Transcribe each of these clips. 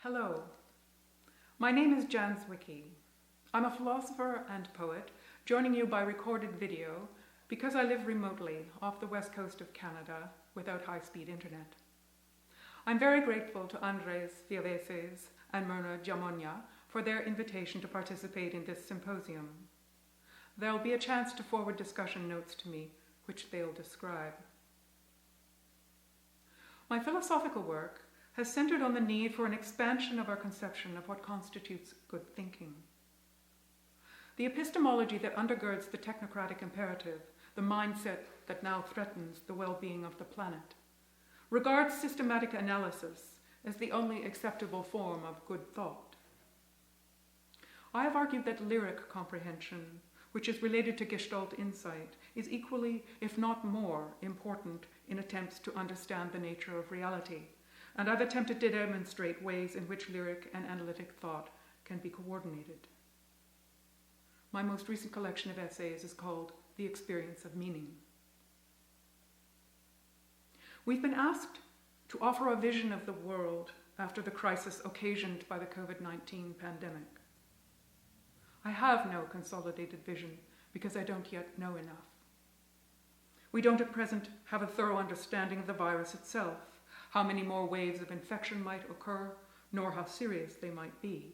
Hello, my name is Jan Zwicky. I'm a philosopher and poet, joining you by recorded video because I live remotely off the west coast of Canada without high-speed internet. I'm very grateful to Andres Vieveses and Myrna Giamonia for their invitation to participate in this symposium. There'll be a chance to forward discussion notes to me, which they'll describe. My philosophical work has centered on the need for an expansion of our conception of what constitutes good thinking. The epistemology that undergirds the technocratic imperative, the mindset that now threatens the well-being of the planet, regards systematic analysis as the only acceptable form of good thought. I have argued that lyric comprehension, which is related to Gestalt insight, is equally, if not more, important in attempts to understand the nature of reality. And I've attempted to demonstrate ways in which lyric and analytic thought can be coordinated. My most recent collection of essays is called The Experience of Meaning. We've been asked to offer a vision of the world after the crisis occasioned by the COVID-19 pandemic. I have no consolidated vision because I don't yet know enough. We don't at present have a thorough understanding of the virus itself, how many more waves of infection might occur, nor how serious they might be.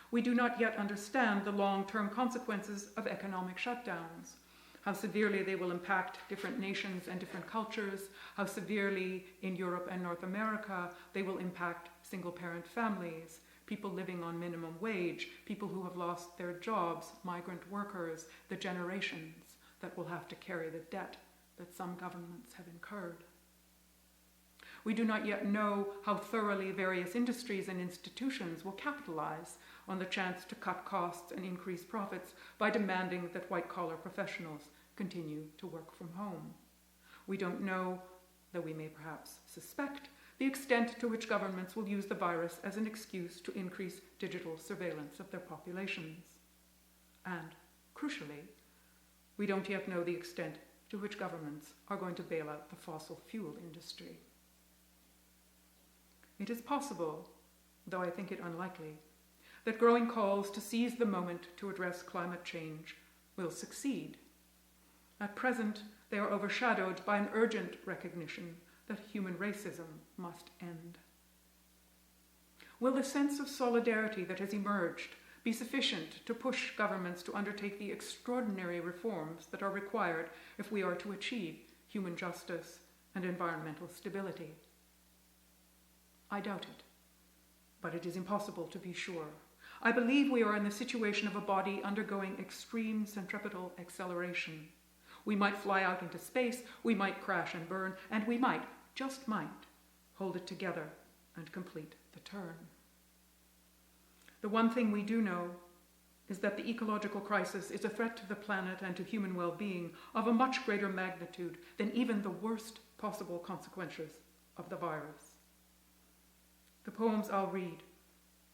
We do not yet understand the long-term consequences of economic shutdowns, how severely they will impact different nations and different cultures, how severely in Europe and North America they will impact single-parent families, people living on minimum wage, people who have lost their jobs, migrant workers, the generations that will have to carry the debt that some governments have incurred. We do not yet know how thoroughly various industries and institutions will capitalize on the chance to cut costs and increase profits by demanding that white-collar professionals continue to work from home. We don't know, though we may perhaps suspect, the extent to which governments will use the virus as an excuse to increase digital surveillance of their populations. And, crucially, we don't yet know the extent to which governments are going to bail out the fossil fuel industry. It is possible, though I think it unlikely, that growing calls to seize the moment to address climate change will succeed. At present, they are overshadowed by an urgent recognition that human racism must end. Will the sense of solidarity that has emerged be sufficient to push governments to undertake the extraordinary reforms that are required if we are to achieve human justice and environmental stability? I doubt it, but it is impossible to be sure. I believe we are in the situation of a body undergoing extreme centripetal acceleration. We might fly out into space, we might crash and burn, and we might, just might, hold it together and complete the turn. The one thing we do know is that the ecological crisis is a threat to the planet and to human well-being of a much greater magnitude than even the worst possible consequences of the virus. The poems I'll read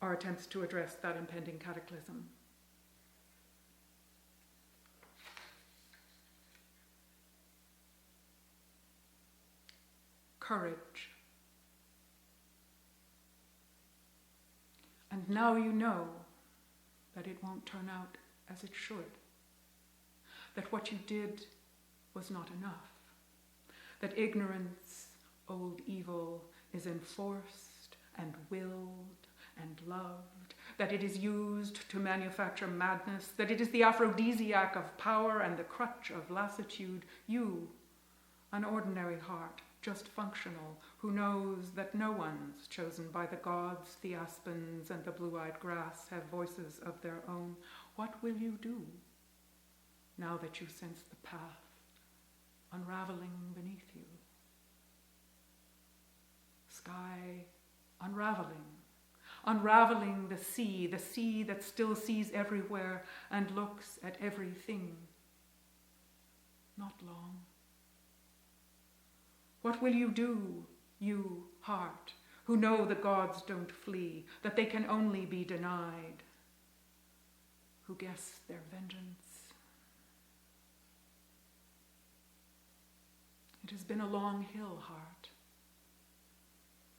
are attempts to address that impending cataclysm. Courage. And now you know that it won't turn out as it should, that what you did was not enough, that ignorance, old evil, is enforced and willed and loved, that it is used to manufacture madness, that it is the aphrodisiac of power and the crutch of lassitude. You, an ordinary heart, just functional, who knows that no ones chosen by the gods, the aspens and the blue-eyed grass have voices of their own. What will you do now that you sense the path unraveling beneath you? Sky unraveling the sea that still sees everywhere and looks at everything. Not long. What will you do, you heart, who know the gods don't flee, that they can only be denied, who guess their vengeance? It has been a long hill, heart.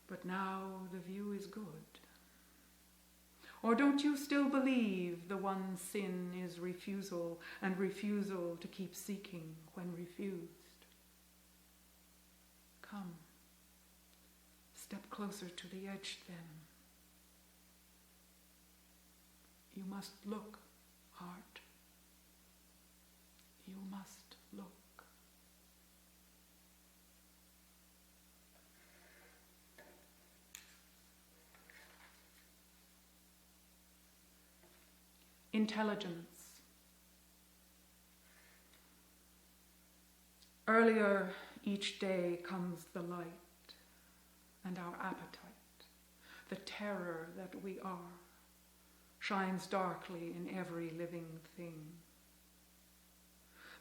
But now the view is good. Or don't you still believe the one sin is refusal, and refusal to keep seeking when refused? Come, step closer to the edge then. You must look, heart. You must look. Intelligence. Earlier each day comes the light and our appetite, the terror that we are, shines darkly in every living thing.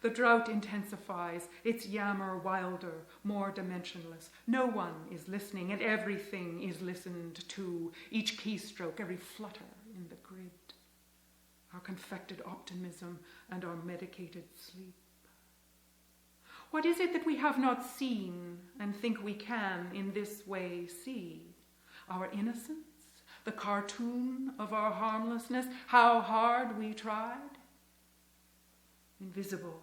The drought intensifies, its yammer wilder, more dimensionless. No one is listening, and everything is listened to, each keystroke, every flutter in the grid. Our confected optimism and our medicated sleep. What is it that we have not seen and think we can in this way see? Our innocence, the cartoon of our harmlessness, how hard we tried? Invisible,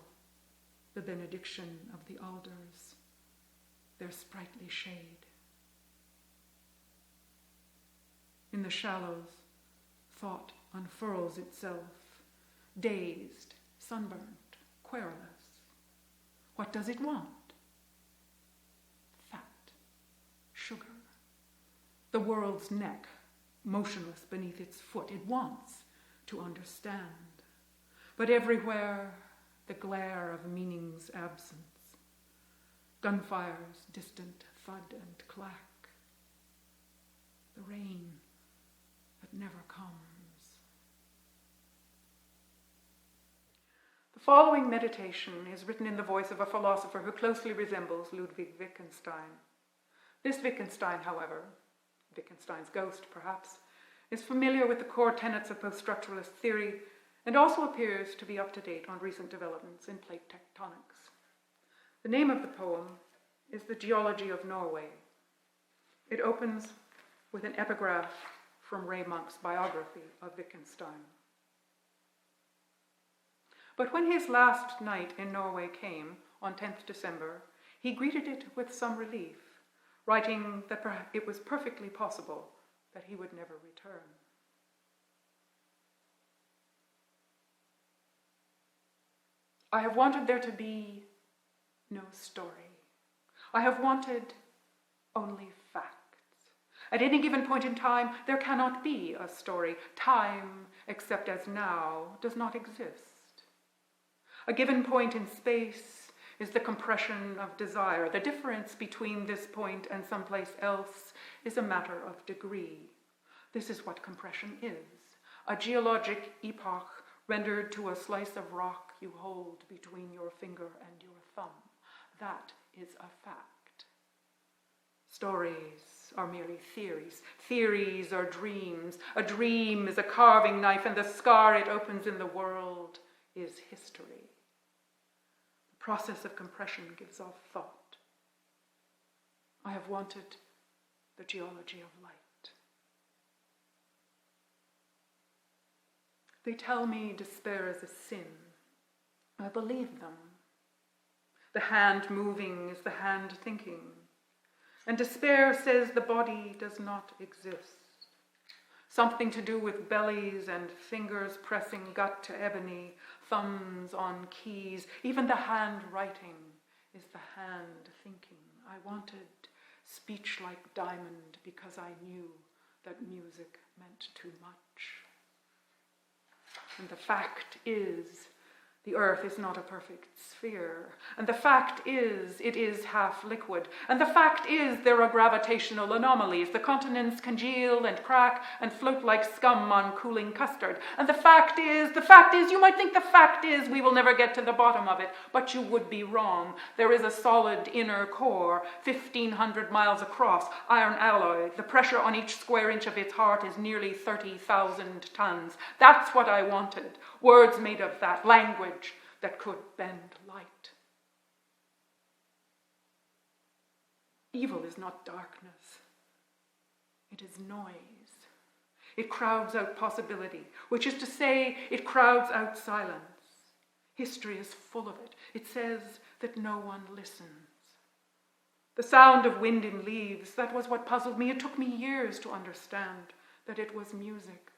the benediction of the alders, their sprightly shade. In the shallows, thought unfurls itself, dazed, sunburnt, querulous. What does it want? Fat, sugar, the world's neck, motionless beneath its foot. It wants to understand. But everywhere, the glare of meaning's absence. Gunfires, distant thud and clack. The rain that never comes. The following meditation is written in the voice of a philosopher who closely resembles Ludwig Wittgenstein. This Wittgenstein, however, Wittgenstein's ghost perhaps, is familiar with the core tenets of post-structuralist theory and also appears to be up to date on recent developments in plate tectonics. The name of the poem is The Geology of Norway. It opens with an epigraph from Ray Monk's biography of Wittgenstein. But when his last night in Norway came, on 10th December, he greeted it with some relief, writing that it was perfectly possible that he would never return. I have wanted there to be no story. I have wanted only facts. At any given point in time, there cannot be a story. Time, except as now, does not exist. A given point in space is the compression of desire. The difference between this point and someplace else is a matter of degree. This is what compression is. A geologic epoch rendered to a slice of rock you hold between your finger and your thumb. That is a fact. Stories are merely theories. Theories are dreams. A dream is a carving knife, and the scar it opens in the world is history. The process of compression gives off thought. I have wanted the geology of light. They tell me despair is a sin. I believe them. The hand moving is the hand thinking. And despair says the body does not exist. Something to do with bellies and fingers pressing gut to ebony, thumbs on keys. Even the hand writing is the hand thinking. I wanted speech like diamond because I knew that music meant too much. And the fact is, the earth is not a perfect sphere. And the fact is, it is half liquid. And the fact is, there are gravitational anomalies. The continents congeal and crack and float like scum on cooling custard. And the fact is, you might think the fact is we will never get to the bottom of it, but you would be wrong. There is a solid inner core, 1,500 miles across, iron alloy. The pressure on each square inch of its heart is nearly 30,000 tons. That's what I wanted. Words made of that, language that could bend light. Evil is not darkness. It is noise. It crowds out possibility, which is to say, it crowds out silence. History is full of it. It says that no one listens. The sound of wind in leaves, that was what puzzled me. It took me years to understand that it was music.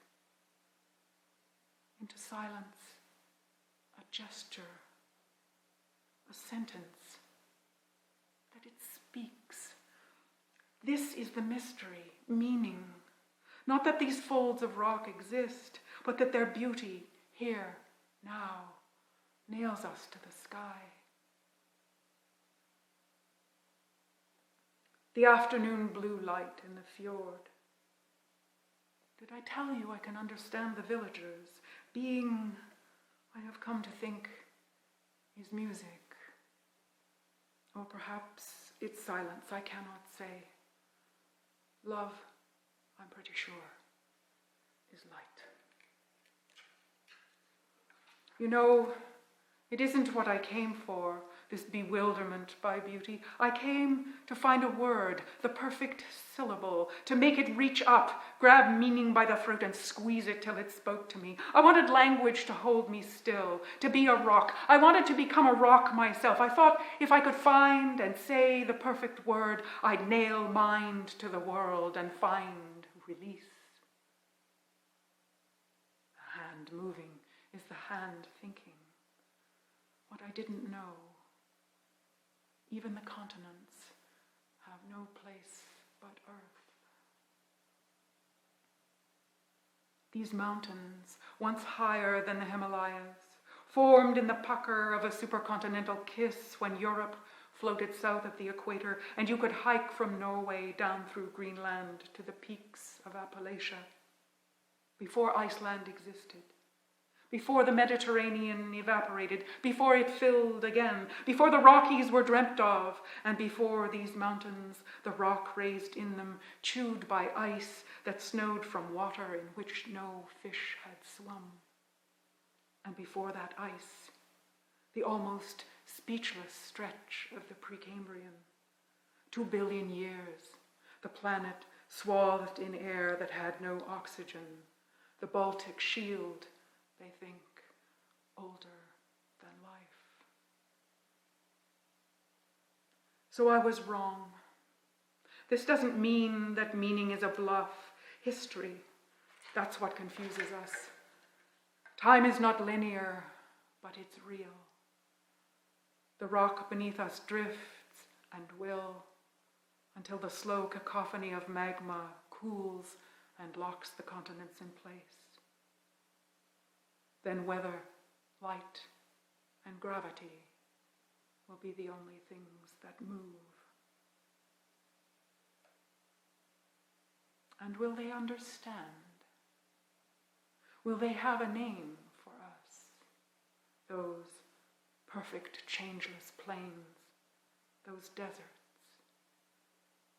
Into silence, a gesture, a sentence, that it speaks. This is the mystery, meaning. Not that these folds of rock exist, but that their beauty, here, now, nails us to the sky. The afternoon blue light in the fjord. Did I tell you I can understand the villagers? Being, I have come to think, is music. Or perhaps it's silence, I cannot say. Love, I'm pretty sure, is light. You know, it isn't what I came for, this bewilderment by beauty. I came to find a word, the perfect syllable, to make it reach up, grab meaning by the throat and squeeze it till it spoke to me. I wanted language to hold me still, to be a rock. I wanted to become a rock myself. I thought if I could find and say the perfect word, I'd nail mind to the world and find release. The hand moving is the hand thinking. What I didn't know. Even the continents have no place but earth. These mountains, once higher than the Himalayas, formed in the pucker of a supercontinental kiss when Europe floated south of the equator and you could hike from Norway down through Greenland to the peaks of Appalachia, before Iceland existed. Before the Mediterranean evaporated, before it filled again, before the Rockies were dreamt of, and before these mountains, the rock raised in them, chewed by ice that snowed from water in which no fish had swum. And before that ice, the almost speechless stretch of the Precambrian. 2 billion years, the planet swathed in air that had no oxygen, the Baltic shield, they think, older than life. So I was wrong. This doesn't mean that meaning is a bluff. History, that's what confuses us. Time is not linear, but it's real. The rock beneath us drifts and will, until the slow cacophony of magma cools and locks the continents in place. Then weather, light, and gravity will be the only things that move. And will they understand? Will they have a name for us? Those perfect, changeless plains, those deserts,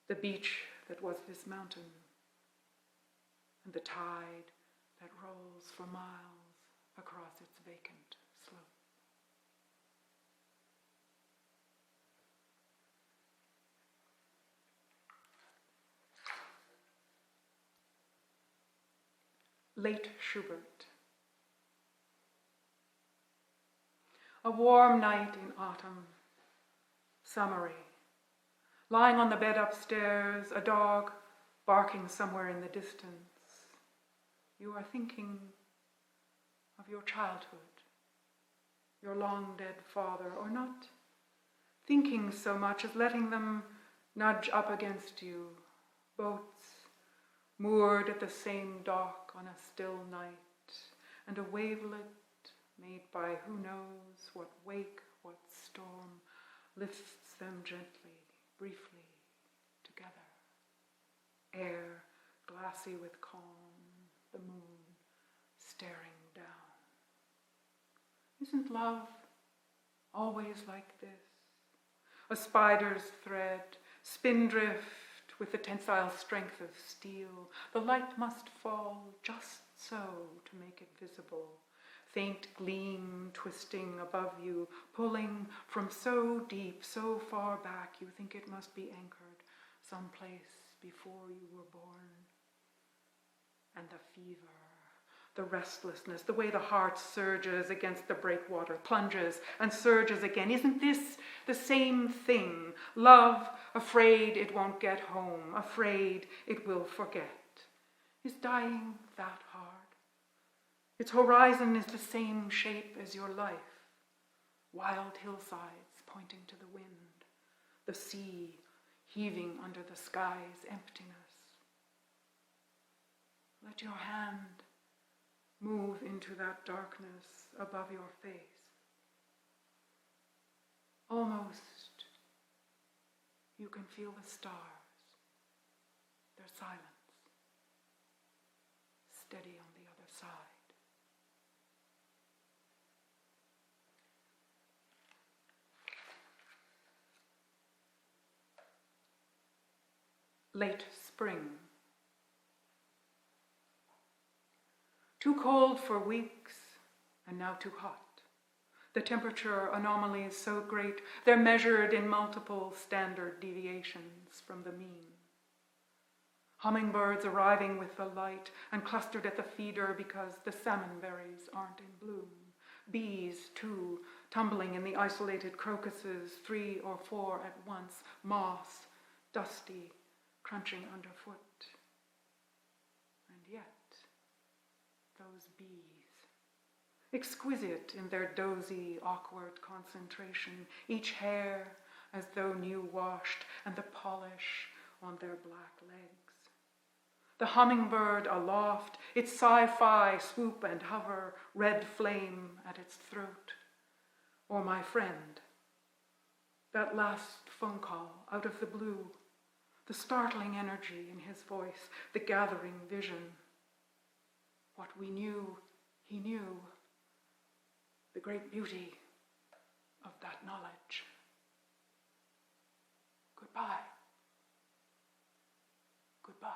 the beach that was this mountain, and the tide that rolls for miles across its vacant slope. Late Schubert. A warm night in autumn, summery. Lying on the bed upstairs, a dog barking somewhere in the distance. You are thinking of your childhood, your long-dead father, or not thinking so much as letting them nudge up against you, boats moored at the same dock on a still night, and a wavelet made by who knows what wake, what storm, lifts them gently, briefly, together. Air glassy with calm, the moon staring down. Isn't love always like this? A spider's thread, spindrift with the tensile strength of steel. The light must fall just so to make it visible. Faint gleam twisting above you, pulling from so deep, so far back, you think it must be anchored someplace before you were born. and the fever, the restlessness, the way the heart surges against the breakwater, plunges and surges again. Isn't this the same thing? Love, afraid it won't get home, afraid it will forget. Is dying that hard? Its horizon is the same shape as your life. Wild hillsides pointing to the wind, the sea heaving under the sky's emptiness. Let your hand move into that darkness above your face. Almost you can feel the stars, their silence, steady on the other side. Late spring. Too cold for weeks, and now too hot. The temperature anomalies so great, they're measured in multiple standard deviations from the mean. Hummingbirds arriving with the light and clustered at the feeder because the salmon berries aren't in bloom. Bees, too, tumbling in the isolated crocuses, 3 or 4 at once, moss, dusty, crunching underfoot. And yet, those bees, exquisite in their dozy, awkward concentration, each hair as though new washed, and the polish on their black legs. The hummingbird aloft, its sci-fi swoop and hover, red flame at its throat. Or my friend, that last phone call out of the blue, the startling energy in his voice, the gathering vision. What we knew, he knew. The great beauty of that knowledge. Goodbye. Goodbye.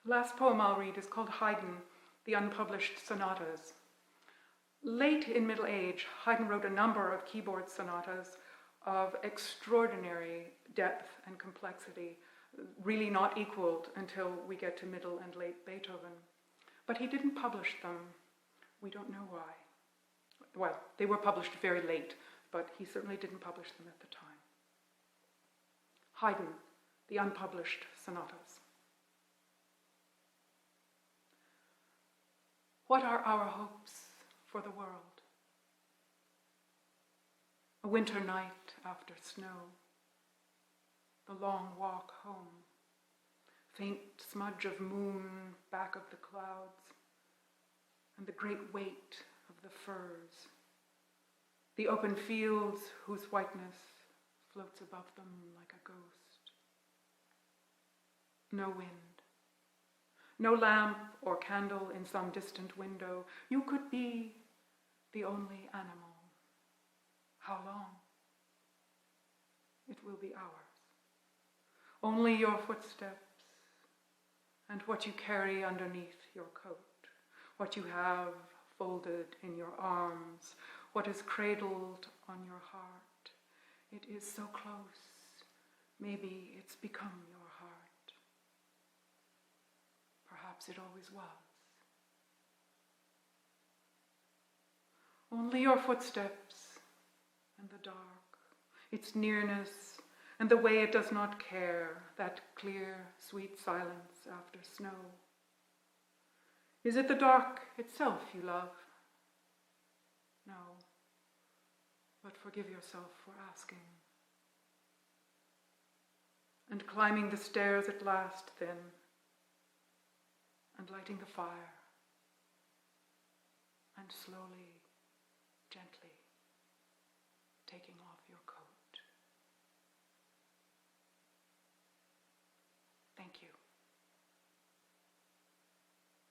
The last poem I'll read is called Haydn, the Unpublished Sonatas. Late in middle age, Haydn wrote a number of keyboard sonatas of extraordinary depth and complexity, really not equaled until we get to middle and late Beethoven. But he didn't publish them. We don't know why. Well, they were published very late, but he certainly didn't publish them at the time. Haydn, the Unpublished Sonatas. What are our hopes for the world? A winter night after snow, the long walk home, faint smudge of moon back of the clouds, and the great weight of the firs, the open fields whose whiteness floats above them like a ghost. No wind, no lamp or candle in some distant window. You could be the only animal. How long? It will be ours. Only your footsteps and what you carry underneath your coat, what you have folded in your arms, what is cradled on your heart. It is so close. Maybe it's become your heart. Perhaps it always was. Only your footsteps and the dark, its nearness, and the way it does not care, that clear, sweet silence after snow. Is it the dark itself you love? No, but forgive yourself for asking. And climbing the stairs at last, then, and lighting the fire, and slowly, gently taking off your coat. Thank you.